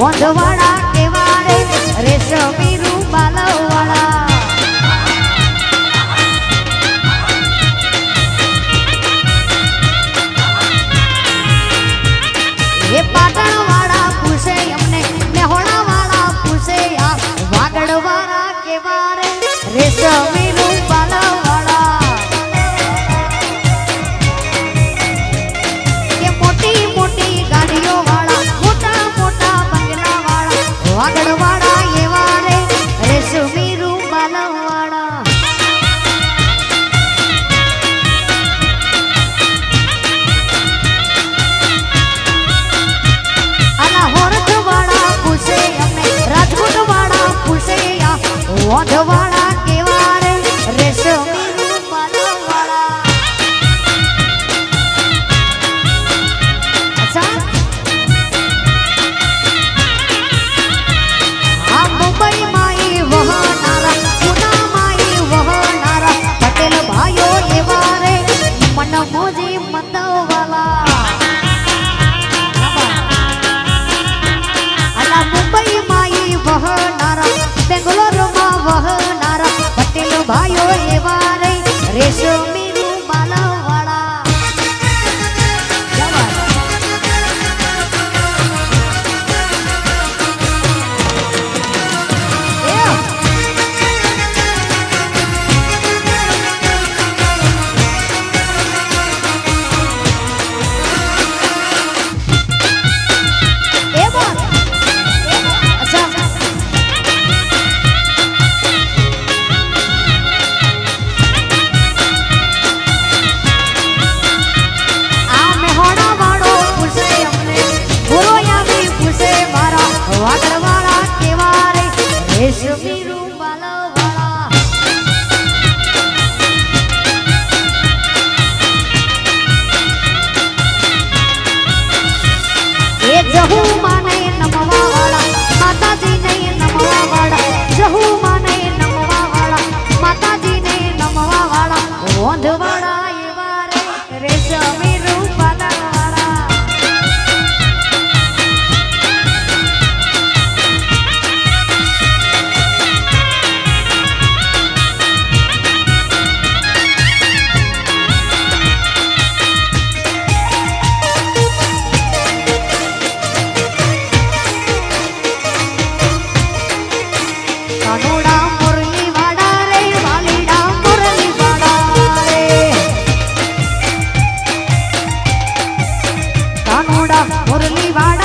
ઓંધવાડા કેવા રે રેશમી રૂમાલવાળા એ પાટણવાળા પૂછે અમને મેહોણાવાળા પૂછે આ વાગડવાળા કેવા રે રેશમી રૂમાલવાળા કે મોટી મોટી ગાડીઓ વાળા મોટા મોટા બંગલા વાળા વાગડવાળા એવા રે રેશમી રૂમાલવાળા ઓંધવાડા કેવા રે રેશમી રૂમાલવાળા અચ્છા આ મુંબઈ માઈ વહનારા પુના માઈ વહનારા પટેલ ભાઈઓ એવા રે મન મોજી મતવાલા અલા મુંબઈ માઈ વહનારા બેંગ્લોર વહનારા પટેલ ભાઈઓ એવા રે રેશમી રૂમાલવાળા વાગડવાળા કેવા રે રેશમી રૂમાલવાળા એ જહુ માને નમવા વાળા માતાજીને નમવા વાળા જહુ માને નમવા વાળા માતાજીને નમવા વાળા ઓંધવાળા એવા રે રેશમી રૂમાલવાળા કાનોડા મુરલીવાડા રે વાલીડા મુરલીવાડા રે કાનોડા મુરલીવાડા